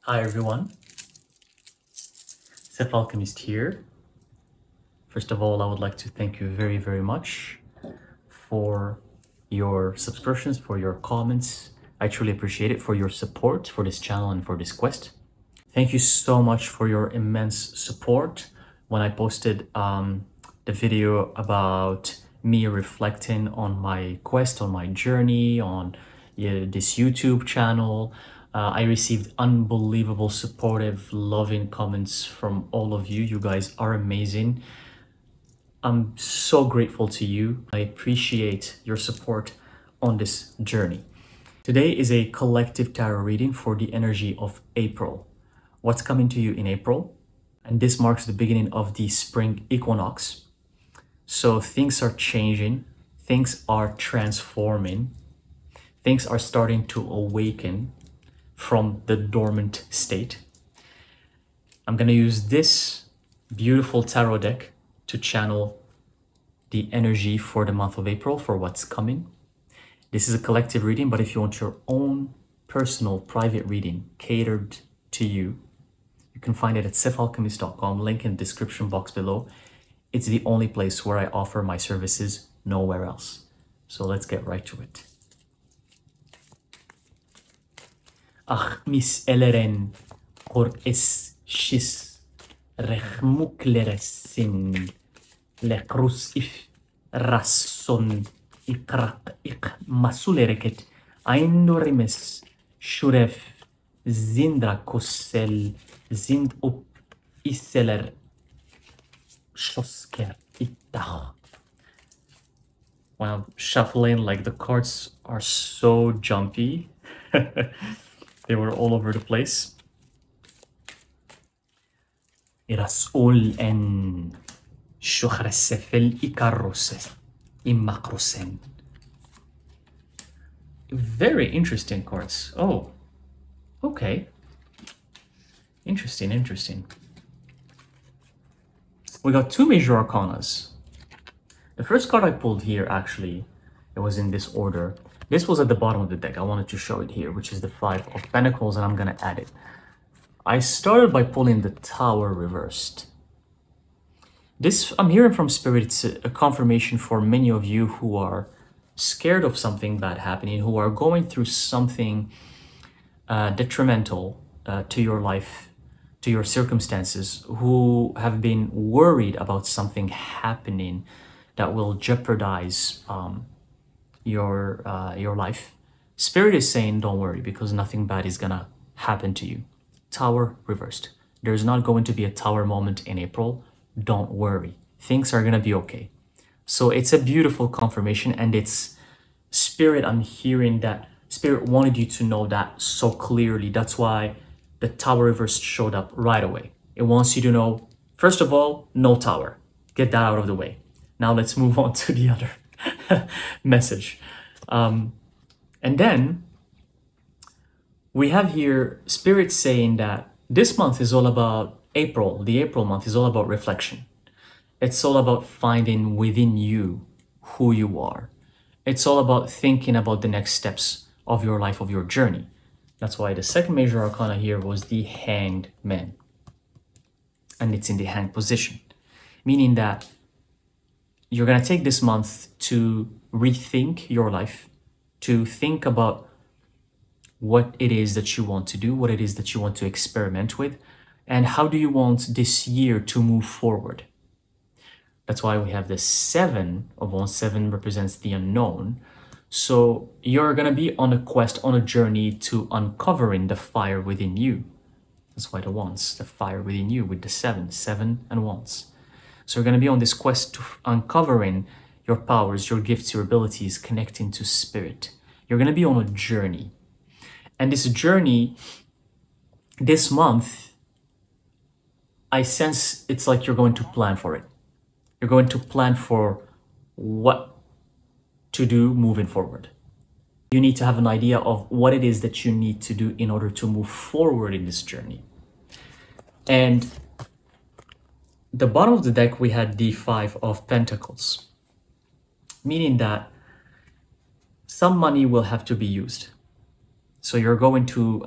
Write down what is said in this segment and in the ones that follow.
Hi everyone, Alchemist here. First of all, I would like to thank you very much for your subscriptions, for your comments. I truly appreciate it, for your support for this channel and for this quest. Thank you so much for your immense support when I posted the video about me reflecting on my quest, on my journey, on this YouTube channel. I received unbelievable, supportive, loving comments from all of you. You guys are amazing. I'm so grateful to you. I appreciate your support on this journey. Today is a collective tarot reading for the energy of April. What's coming to you in April? And this marks the beginning of the spring equinox. So things are changing, things are transforming, things are starting to awaken from the dormant state. I'm going to use this beautiful tarot deck to channel the energy for the month of April, for what's coming. This is a collective reading, but if you want your own personal private reading catered to you, you can find it at thyself.com, link in the description box below. It's the only place where I offer my services, nowhere else. So let's get right to it. Ach mis eleren or es shis rechmukleresin le crus if rasson ikrak ik masulereket eindorimes shuref zindra kosel zind up iseler shosker itach. When I'm shuffling, like the cards are so jumpy. They were all over the place. Irasol en shukhrasefel ikarrose imakrosen. Very interesting cards. Oh, okay. Interesting. We got two major arcanas. The first card I pulled here, actually, it was in this order. This was at the bottom of the deck. I wanted to show it here, which is the Five of Pentacles, and I'm going to add it. I started by pulling the Tower reversed. This, I'm hearing from Spirit, it's a confirmation for many of you who are scared of something bad happening, who are going through something detrimental to your life, to your circumstances, who have been worried about something happening that will jeopardize your life. Spirit is saying don't worry, because nothing bad is gonna happen to you. Tower reversed. There's not going to be a Tower moment in April. Don't worry, things are gonna be okay. So it's a beautiful confirmation, and it's Spirit, I'm hearing that Spirit wanted you to know that so clearly. That's why the Tower reversed showed up right away. It wants you to know, first of all, no Tower. Get that out of the way. Now let's move on to the other message. And then we have here Spirit saying that this month is all about April. The April month is all about reflection. It's all about finding within you who you are. It's all about thinking about the next steps of your life, of your journey. That's why the second major arcana here was the Hanged Man. And it's in the hanged position, meaning that you're going to take this month to rethink your life, to think about what it is that you want to do, what it is that you want to experiment with, and how do you want this year to move forward. That's why we have the Seven of Wands. Seven represents the unknown. So you're going to be on a quest, on a journey to uncovering the fire within you. That's why the Wands, the fire within you with the Seven and Wands. So you're going to be on this quest to uncovering your powers, your gifts, your abilities, connecting to Spirit. You're going to be on a journey. And this journey, this month, I sense it's like you're going to plan for it. You're going to plan for what to do moving forward. You need to have an idea of what it is that you need to do in order to move forward in this journey. And the bottom of the deck, we had the Five of Pentacles, meaning that some money will have to be used. So you're going to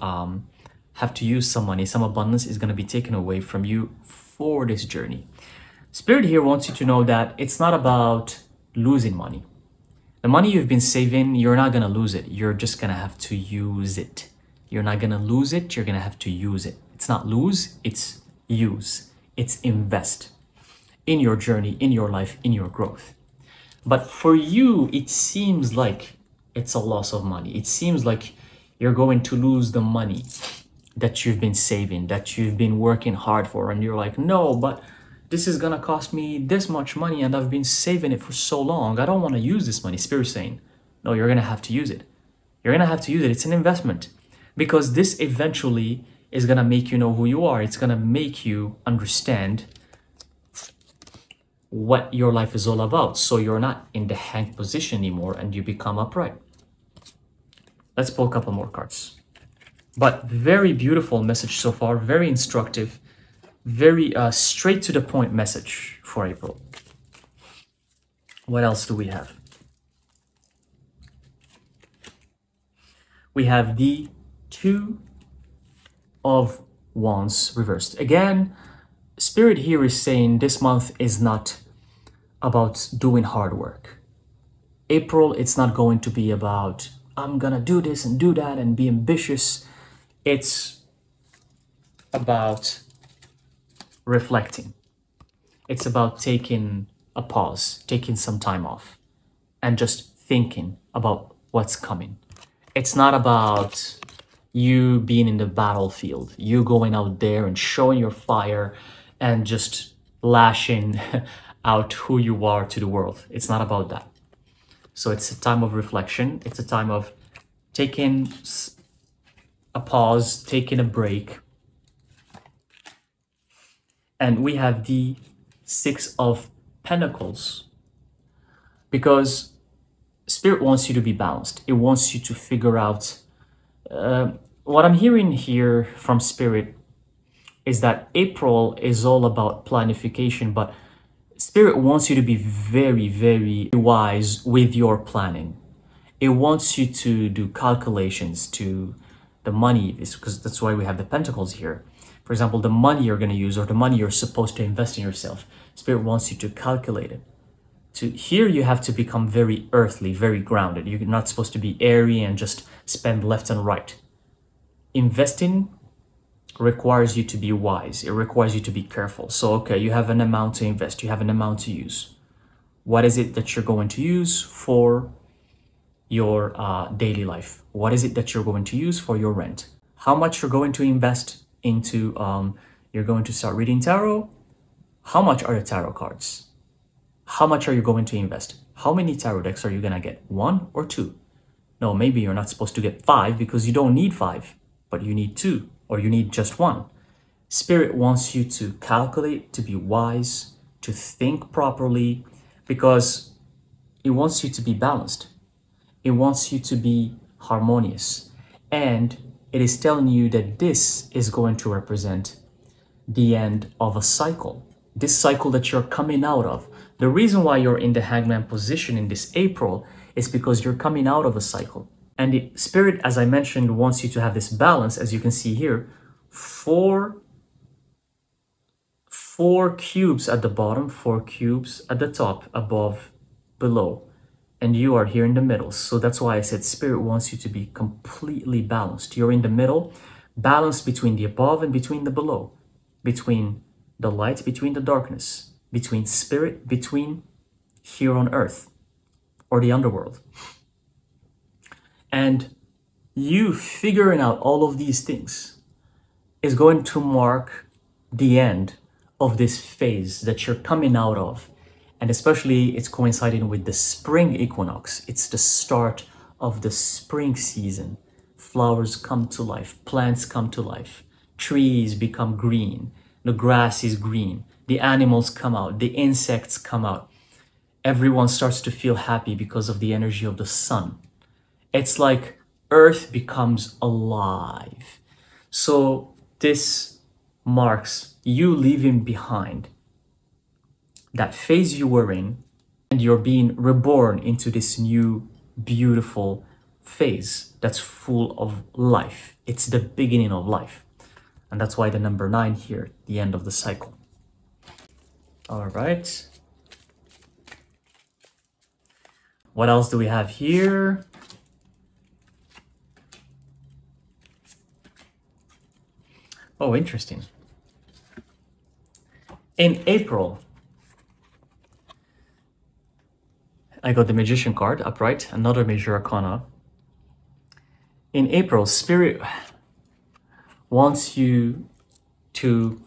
have to use some money. Some abundance is going to be taken away from you for this journey. Spirit here wants you to know that it's not about losing money. The money you've been saving, you're not going to lose it. You're just going to have to use it. You're not going to lose it. You're going to have to use it. It's not lose, it's use. It's invest in your journey, in your life, in your growth. But for you, it seems like it's a loss of money. It seems like you're going to lose the money that you've been saving, that you've been working hard for. And you're like, no, but this is going to cost me this much money and I've been saving it for so long. I don't want to use this money. Spirit's saying, no, you're going to have to use it. You're going to have to use it. It's an investment, because this eventually is going to make you know who you are. It's going to make you understand what your life is all about. So you're not in the hang position anymore and you become upright. Let's pull a couple more cards. But very beautiful message so far. Very instructive. Very straight to the point message for April. What else do we have? We have the Two of Wands reversed. Again, Spirit here is saying this month is not about doing hard work. April, it's not going to be about, I'm gonna do this and do that and be ambitious. It's about reflecting. It's about taking a pause, taking some time off, and just thinking about what's coming. It's not about you being in the battlefield, you going out there and showing your fire and just lashing out who you are to the world. It's not about that. So it's a time of reflection. It's a time of taking a pause, taking a break. And we have the Six of Pentacles, because Spirit wants you to be balanced. It wants you to figure out what I'm hearing here from Spirit is that April is all about planification, but Spirit wants you to be very, very wise with your planning. It wants you to do calculations to the money, because that's why we have the Pentacles here. For example, the money you're going to use or the money you're supposed to invest in yourself. Spirit wants you to calculate it. Here you have to become very earthly, very grounded. You're not supposed to be airy and just spend left and right. Investing requires you to be wise. It requires you to be careful. So, okay, you have an amount to invest. You have an amount to use. What is it that you're going to use for your daily life? What is it that you're going to use for your rent? How much you're going to invest into, you're going to start reading tarot? How much are the tarot cards? How much are you going to invest? How many tarot decks are you going to get? 1 or 2? No, maybe you're not supposed to get 5 because you don't need 5, but you need 2 or you need just 1. Spirit wants you to calculate, to be wise, to think properly, because it wants you to be balanced. It wants you to be harmonious. And it is telling you that this is going to represent the end of a cycle. This cycle that you're coming out of. The reason why you're in the Hangman position in this April is because you're coming out of a cycle. And the Spirit, as I mentioned, wants you to have this balance, as you can see here. Four cubes at the bottom, 4 cubes at the top, above, below. And you are here in the middle. So that's why I said Spirit wants you to be completely balanced. You're in the middle, balanced between the above and between the below, between the light, between the darkness, between spirit, between here on earth or the underworld. And you figuring out all of these things is going to mark the end of this phase that you're coming out of. And especially it's coinciding with the spring equinox. It's the start of the spring season. Flowers come to life, plants come to life, trees become green, the grass is green, the animals come out, the insects come out. Everyone starts to feel happy because of the energy of the sun. It's like earth becomes alive. So this marks you leaving behind that phase you were in, and you're being reborn into this new beautiful phase that's full of life. It's the beginning of life. And that's why the number 9 here, the end of the cycle. All right. What else do we have here? Oh, interesting. In April, I got the Magician card upright, another major arcana. In April, Spirit wants you to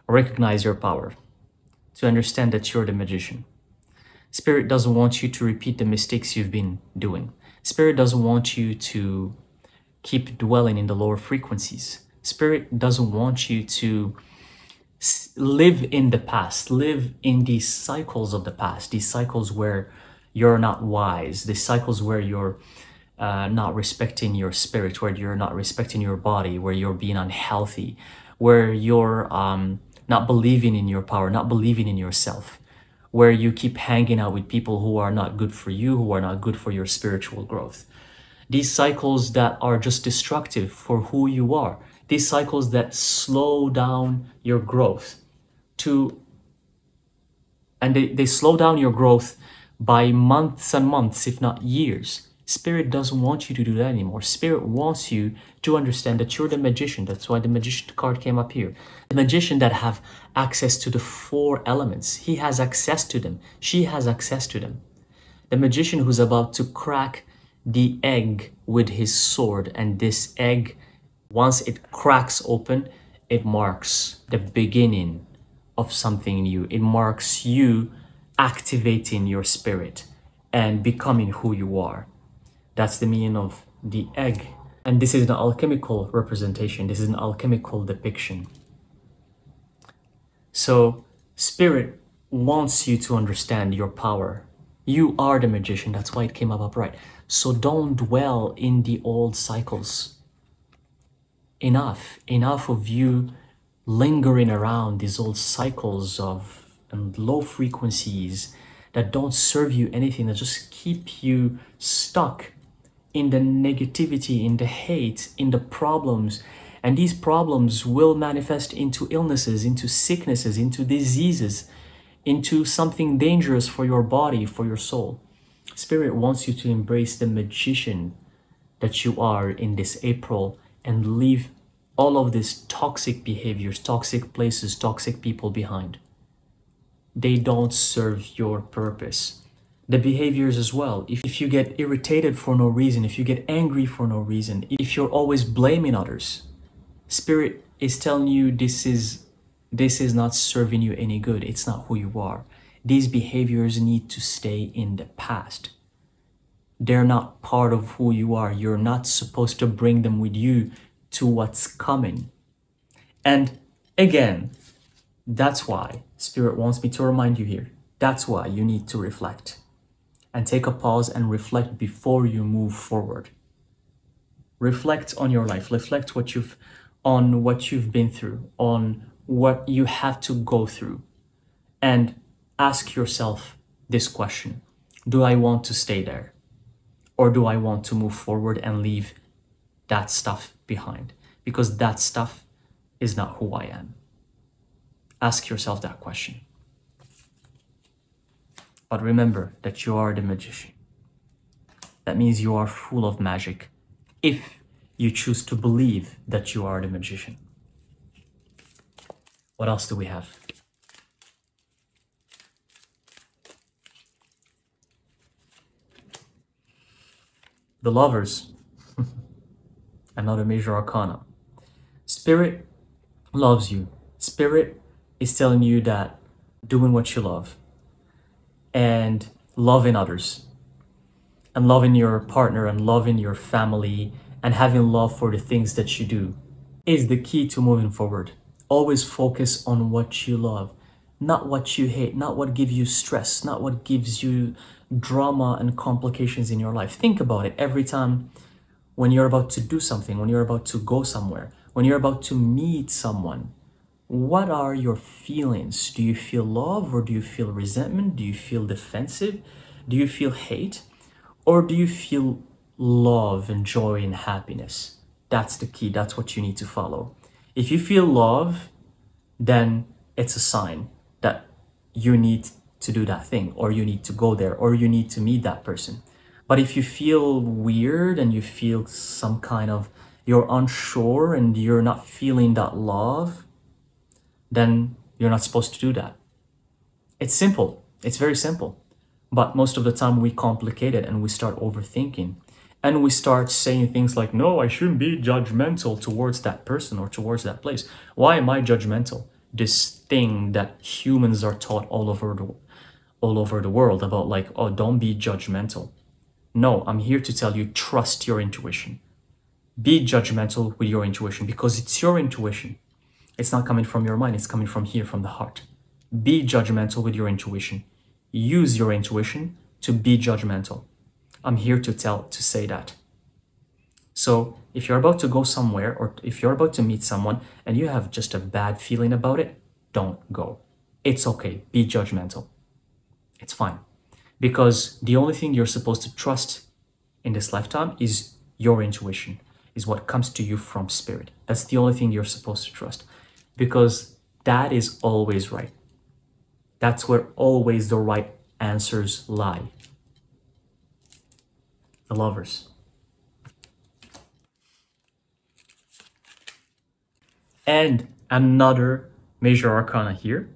recognize your power, to understand that you're the magician. Spirit doesn't want you to repeat the mistakes you've been doing. Spirit doesn't want you to keep dwelling in the lower frequencies. Spirit doesn't want you to live in the past, live in these cycles of the past, these cycles where you're not wise, these cycles where you're not respecting your spirit, where you're not respecting your body, where you're being unhealthy, where you're not believing in your power, not believing in yourself, where you keep hanging out with people who are not good for you, who are not good for your spiritual growth. These cycles that are just destructive for who you are. These cycles that slow down your growth and they slow down your growth by months and months, if not years. Spirit doesn't want you to do that anymore. Spirit wants you to understand that you're the magician. That's why the magician card came up here. The magician that have access to the 4 elements. He has access to them. She has access to them. The magician who's about to crack the egg with his sword, and this egg, once it cracks open, it marks the beginning of something new. It marks you activating your spirit and becoming who you are. That's the meaning of the egg. And this is an alchemical representation. This is an alchemical depiction. So Spirit wants you to understand your power. You are the magician. That's why it came up upright. So don't dwell in the old cycles. Enough of you lingering around these old cycles of low frequencies that don't serve you anything, that just keep you stuck in the negativity, in the hate, in the problems. And these problems will manifest into illnesses, into sicknesses, into diseases, into something dangerous for your body, for your soul. Spirit wants you to embrace the magician that you are in this April and leave all of these toxic behaviors, toxic places, toxic people behind. They don't serve your purpose. The behaviors as well. If you get irritated for no reason, if you get angry for no reason, if you're always blaming others, Spirit is telling you this is not serving you any good. It's not who you are. These behaviors need to stay in the past. They're not part of who you are. You're not supposed to bring them with you to what's coming. And again, that's why Spirit wants me to remind you here. That's why you need to reflect and take a pause and reflect before you move forward. Reflect on your life. Reflect on what you've been through, on what you have to go through, and ask yourself this question: do I want to stay there? Or do I want to move forward and leave that stuff behind? Because that stuff is not who I am. Ask yourself that question. But remember that you are the magician. That means you are full of magic if you choose to believe that you are the magician. What else do we have? The Lovers. Another major arcana. Spirit loves you. Spirit is telling you that doing what you love and loving others and loving your partner and loving your family and having love for the things that you do is the key to moving forward. Always focus on what you love, not what you hate, not what gives you stress, not what gives you drama and complications in your life. Think about it every time when you're about to do something, when you're about to go somewhere, when you're about to meet someone. What are your feelings? Do you feel love, or do you feel resentment? Do you feel defensive? Do you feel hate? Or do you feel love and joy and happiness? That's the key. That's what you need to follow. If you feel love, then it's a sign that you need to do that thing, or you need to go there, or you need to meet that person. But if you feel weird and you feel some kind of, you're unsure and you're not feeling that love, then you're not supposed to do that. It's simple. It's very simple. But most of the time we complicate it and we start overthinking. And we start saying things like, no, I shouldn't be judgmental towards that person or towards that place. Why am I judgmental? This thing that humans are taught all over the world about, like, oh, don't be judgmental. No, I'm here to tell you, trust your intuition. Be judgmental with your intuition, because it's your intuition. It's not coming from your mind, it's coming from here, from the heart. Be judgmental with your intuition. Use your intuition to be judgmental. I'm here to say that. So if you're about to go somewhere, or if you're about to meet someone and you have just a bad feeling about it, don't go. It's okay. Be judgmental. It's fine. Because the only thing you're supposed to trust in this lifetime is your intuition, is what comes to you from spirit. That's the only thing you're supposed to trust, because that is always right. That's where always the right answers lie. The Lovers. And another major arcana here.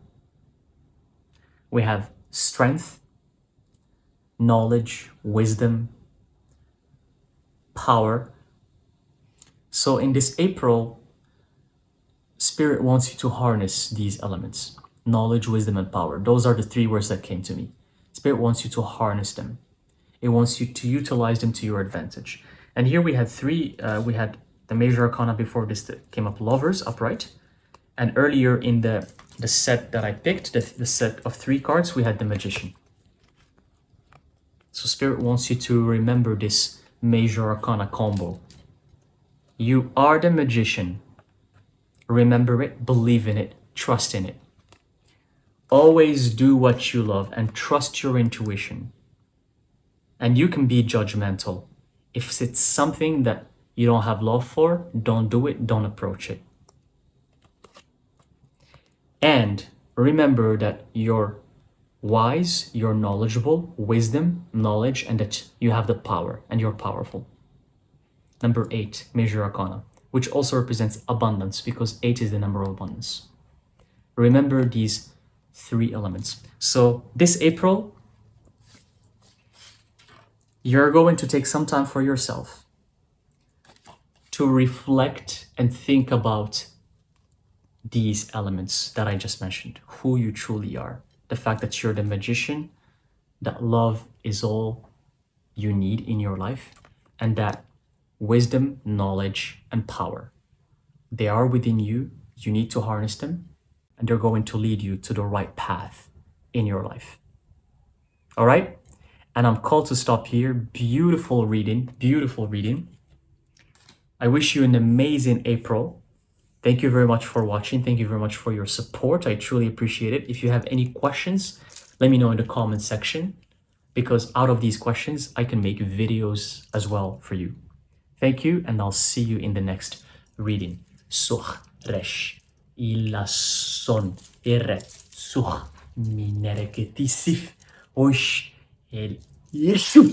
We have strength, knowledge, wisdom, power. So in this April, Spirit wants you to harness these elements: knowledge, wisdom, and power. Those are the three words that came to me. Spirit wants you to harness them. It wants you to utilize them to your advantage. And here we had three, we had the major arcana before this that came up, Lovers, upright. And earlier in the set that I picked, the set of 3 cards, we had the Magician. So Spirit wants you to remember this major arcana combo. You are the Magician. Remember it, believe in it, trust in it. Always do what you love and trust your intuition. And you can be judgmental. If it's something that you don't have love for, don't do it, don't approach it. And remember that you're wise, you're knowledgeable, wisdom, knowledge, and that you have the power and you're powerful. Number 8, major arcana, which also represents abundance, because 8 is the number of abundance. Remember these 3 elements. So this April, you're going to take some time for yourself to reflect and think about these elements that I just mentioned, who you truly are, the fact that you're the Magician, that love is all you need in your life, and that wisdom, knowledge, and power, they are within you. You need to harness them, and they're going to lead you to the right path in your life. All right? And I'm called to stop here. Beautiful reading, beautiful reading. I wish you an amazing April. Thank you very much for watching. Thank you very much for your support. I truly appreciate it. If you have any questions, let me know in the comment section, because out of these questions, I can make videos as well for you. Thank you, and I'll see you in the next reading. Such resh illa son eret such minereketisif osh el Yeshua.